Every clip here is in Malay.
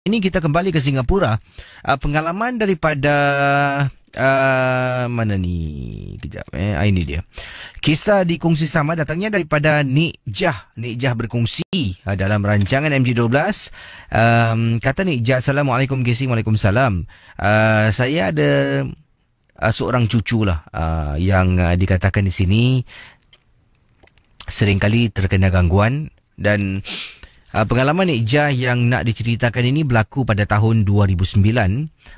ini kita kembali ke Singapura. Pengalaman daripada mana ni? Kejap ini dia. Kisah dikongsi sama datangnya daripada Nik Jah. Nik Jah berkongsi dalam rancangan MJ12. Kata Nik Jah, Assalamualaikum KC. Waalaikumsalam. Saya ada seorang cucu lah yang dikatakan di sini seringkali terkena gangguan, dan pengalaman Nik Jah yang nak diceritakan ini berlaku pada tahun 2009.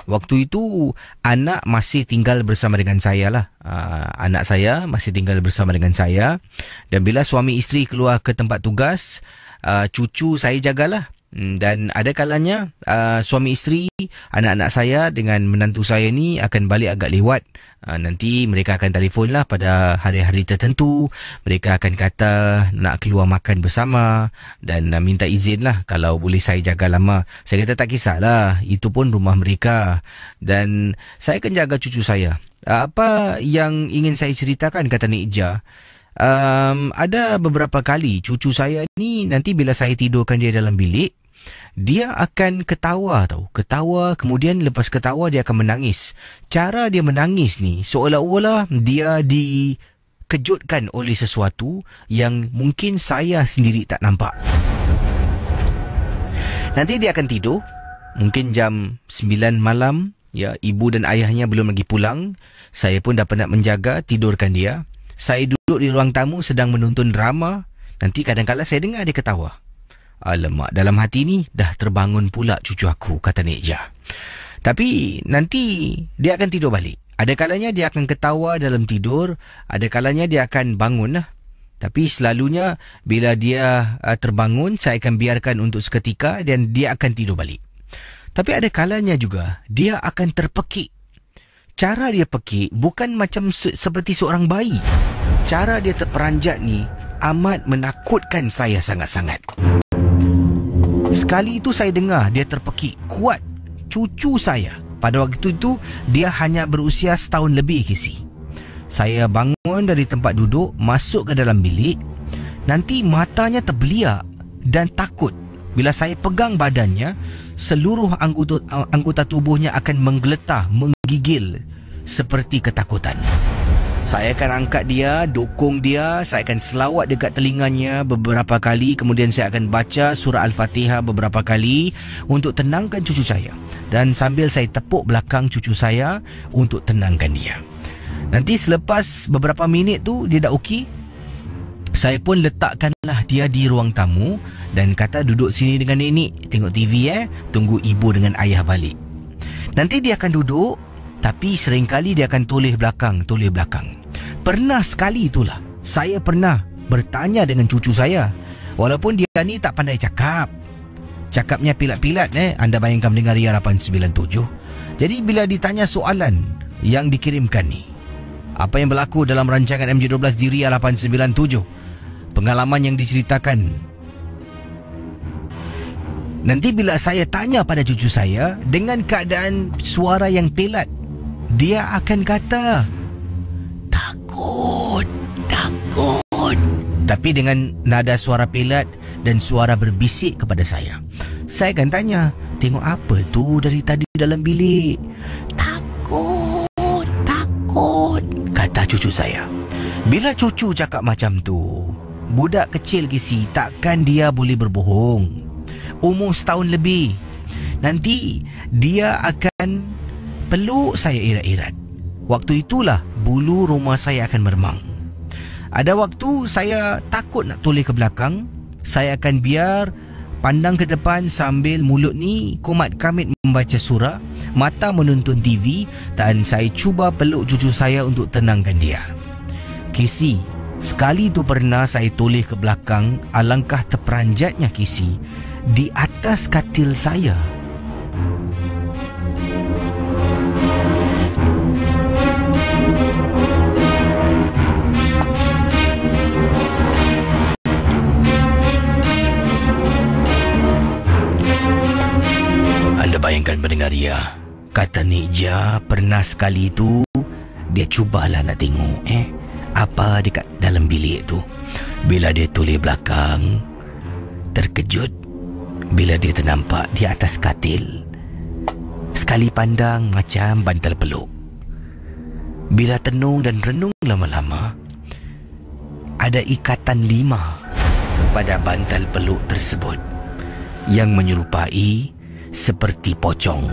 Waktu itu anak masih tinggal bersama dengan saya lah. Anak saya masih tinggal bersama dengan saya, dan bila suami isteri keluar ke tempat tugas, cucu saya jagalah. Dan ada kalanya suami isteri, anak-anak saya dengan menantu saya ni akan balik agak lewat. Nanti mereka akan telefon lah pada hari-hari tertentu. Mereka akan kata nak keluar makan bersama dan minta izin lah kalau boleh saya jaga lama. Saya kata tak kisahlah, itu pun rumah mereka dan saya akan jaga cucu saya. Apa yang ingin saya ceritakan, kata Nik Jah, ada beberapa kali cucu saya ni nanti bila saya tidurkan dia dalam bilik, dia akan ketawa ketawa, kemudian lepas ketawa dia akan menangis. Cara dia menangis ni seolah-olah dia dikejutkan oleh sesuatu yang mungkin saya sendiri tak nampak. Nanti dia akan tidur mungkin jam 9 malam, ya, ibu dan ayahnya belum lagi pulang. Saya pun dah penat menjaga, tidurkan dia. Saya duduk di ruang tamu sedang menonton drama. Nanti kadang-kadang saya dengar dia ketawa. Alamak, dalam hati ni dah terbangun pula cucu aku, kata Nik Jah. Tapi nanti dia akan tidur balik. Ada kalanya dia akan ketawa dalam tidur, ada kalanya dia akan bangun lah. Tapi selalunya bila dia terbangun, saya akan biarkan untuk seketika dan dia akan tidur balik. Tapi ada kalanya juga dia akan terpekik. Cara dia pekik bukan macam seperti seorang bayi. Cara dia terperanjat ni amat menakutkan saya sangat-sangat. Sekali itu saya dengar dia terpekik kuat cucu saya. Pada waktu itu dia hanya berusia setahun lebih, KC. Saya bangun dari tempat duduk, masuk ke dalam bilik. Nanti matanya terbeliak dan takut. Bila saya pegang badannya, seluruh anggota tubuhnya akan menggeletar, menggigil seperti ketakutan. Saya akan angkat dia, dukung dia, saya akan selawat dekat telinganya beberapa kali, kemudian saya akan baca surah Al-Fatihah beberapa kali untuk tenangkan cucu saya. Dan sambil saya tepuk belakang cucu saya untuk tenangkan dia. Nanti selepas beberapa minit tu dia dah okey, saya pun letakkanlah dia di ruang tamu dan kata duduk sini dengan nenek, tengok TV tunggu ibu dengan ayah balik. Nanti dia akan duduk, tapi seringkali dia akan toleh belakang. Pernah sekali itulah, saya pernah bertanya dengan cucu saya. Walaupun dia ni tak pandai cakap, cakapnya pilat-pilat anda bayangkan mendengar Ria 897. Jadi bila ditanya soalan yang dikirimkan ni, apa yang berlaku dalam rancangan MJ12 di Ria 897, pengalaman yang diceritakan. Nanti bila saya tanya pada cucu saya dengan keadaan suara yang pelat, dia akan kata takut, tapi dengan nada suara pelat dan suara berbisik kepada saya. Saya akan tanya, tengok apa tu dari tadi dalam bilik? Takut, kata cucu saya. Bila cucu cakap macam tu, budak kecil KC, takkan dia boleh berbohong. Umur setahun lebih, nanti dia akan peluk saya erat-erat. Waktu itulah bulu rumah saya akan meremang. Ada waktu saya takut nak toleh ke belakang, saya akan biar pandang ke depan sambil mulut ni komat kamit membaca surah, mata menonton TV, dan saya cuba peluk cucu saya untuk tenangkan dia. KC, sekali tu pernah saya toleh ke belakang, alangkah terperanjatnya KC, di atas katil saya. Bayangkan pendengar Ria, kata Nik Jah, pernah sekali tu dia cubalah nak tengok apa dekat dalam bilik tu. Bila dia toleh belakang, terkejut bila dia ternampak di atas katil. Sekali pandang macam bantal peluk. Bila tenung dan renung lama-lama, ada ikatan 5 pada bantal peluk tersebut yang menyerupai seperti pocong.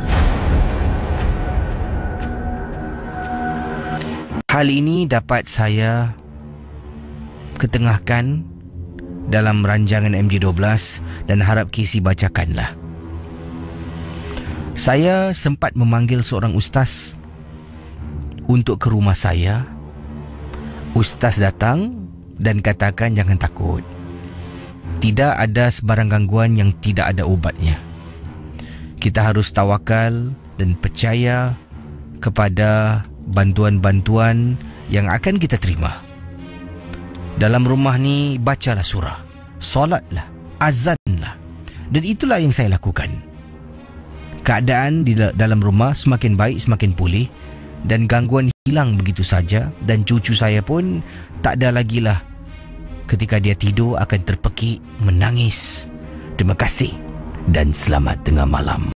Hal ini dapat saya ketengahkan dalam ranjangan MJ12 dan harap Casey bacakanlah. Saya sempat memanggil seorang ustaz untuk ke rumah saya. Ustaz datang dan katakan jangan takut. Tidak ada sebarang gangguan yang tidak ada ubatnya. Kita harus tawakal dan percaya kepada bantuan-bantuan yang akan kita terima. Dalam rumah ni bacalah surah, solatlah, azanlah. Dan itulah yang saya lakukan. Keadaan di dalam rumah semakin baik, semakin pulih, dan gangguan hilang begitu saja. Dan cucu saya pun tak ada lagi lah ketika dia tidur akan terpekik menangis. Terima kasih dan selamat tengah malam.